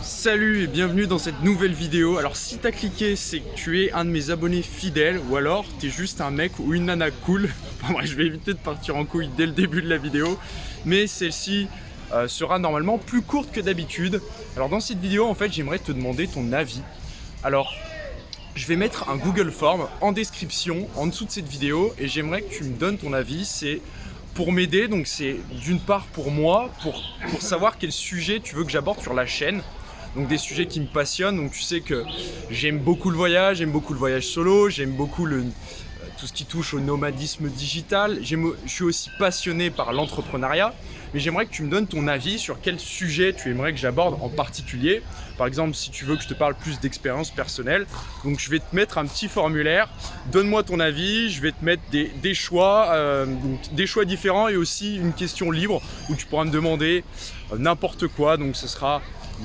Salut et bienvenue dans cette nouvelle vidéo. Alors si t'as cliqué, c'est que tu es un de mes abonnés fidèles ou alors t'es juste un mec ou une nana cool. Enfin bref, je vais éviter de partir en couille dès le début de la vidéo, mais celle-ci sera normalement plus courte que d'habitude. Alors dans cette vidéo, en fait, j'aimerais te demander ton avis. Alors, je vais mettre un Google Form en description en dessous de cette vidéo et j'aimerais que tu me donnes ton avis. C'est pour m'aider, donc c'est d'une part pour moi, pour savoir quel sujet tu veux que j'aborde sur la chaîne. Donc des sujets qui me passionnent, donc tu sais que j'aime beaucoup le voyage solo, j'aime beaucoup tout ce qui touche au nomadisme digital, je suis aussi passionné par l'entrepreneuriat, mais j'aimerais que tu me donnes ton avis sur quel sujet tu aimerais que j'aborde en particulier. Par exemple, si tu veux que je te parle plus d'expérience personnelle, donc je vais te mettre un petit formulaire, donne-moi ton avis, je vais te mettre des choix différents et aussi une question libre où tu pourras me demander n'importe quoi, donc ce sera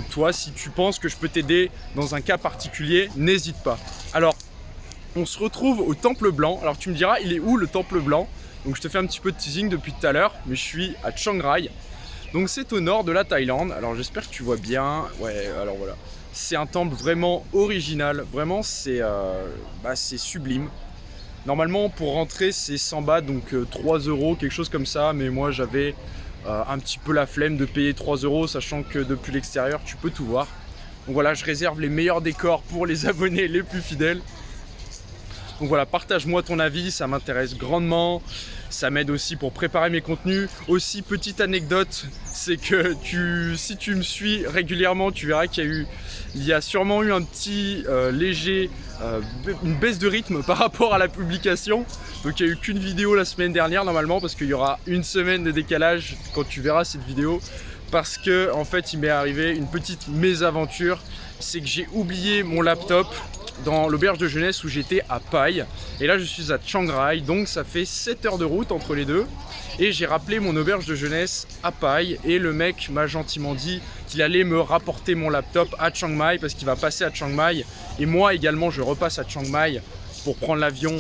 toi, si tu penses que je peux t'aider dans un cas particulier, n'hésite pas. Alors, on se retrouve au Temple Blanc. Alors tu me diras, il est où le Temple Blanc? Donc je te fais un petit peu de teasing depuis tout à l'heure, mais je suis à Chiang Rai. Donc c'est au nord de la Thaïlande. Alors j'espère que tu vois bien. Ouais, alors voilà. C'est un temple vraiment original. Vraiment, c'est sublime. Normalement, pour rentrer, c'est 100 bahts, donc 3 €, quelque chose comme ça. Mais moi, j'avais un petit peu la flemme de payer 3 €, sachant que depuis l'extérieur, tu peux tout voir. Donc voilà, je réserve les meilleurs décors pour les abonnés les plus fidèles. Donc voilà, partage-moi ton avis, ça m'intéresse grandement. Ça m'aide aussi pour préparer mes contenus. Aussi, petite anecdote, c'est que si tu me suis régulièrement, tu verras qu'il y a sûrement eu un petit une baisse de rythme par rapport à la publication. Donc il n'y a eu qu'une vidéo la semaine dernière normalement, parce qu'il y aura une semaine de décalage quand tu verras cette vidéo. Parce que en fait, il m'est arrivé une petite mésaventure. C'est que j'ai oublié mon laptop dans l'auberge de jeunesse où j'étais à Pai. Et là, je suis à Chiang Rai, donc ça fait 7 heures de route entre les deux. Et j'ai rappelé mon auberge de jeunesse à Pai. Et le mec m'a gentiment dit qu'il allait me rapporter mon laptop à Chiang Mai parce qu'il va passer à Chiang Mai. Et moi également, je repasse à Chiang Mai pour prendre l'avion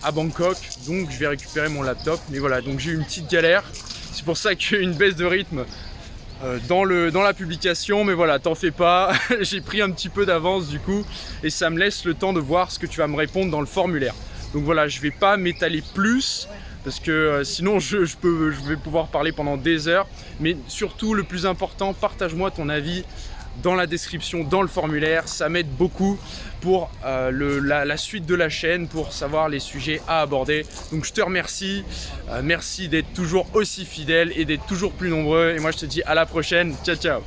à Bangkok. Donc, je vais récupérer mon laptop. Mais voilà, donc j'ai eu une petite galère. C'est pour ça qu'il y a eu une baisse de rythme dans la publication, mais voilà, t'en fais pas. J'ai pris un petit peu d'avance du coup et ça me laisse le temps de voir ce que tu vas me répondre dans le formulaire. Donc voilà, je vais pas m'étaler plus parce que sinon je vais pouvoir parler pendant des heures, mais surtout le plus important, partage-moi ton avis dans la description, dans le formulaire. Ça m'aide beaucoup pour la suite de la chaîne, pour savoir les sujets à aborder. Donc je te remercie, merci d'être toujours aussi fidèle et d'être toujours plus nombreux. Et moi je te dis à la prochaine, ciao ciao.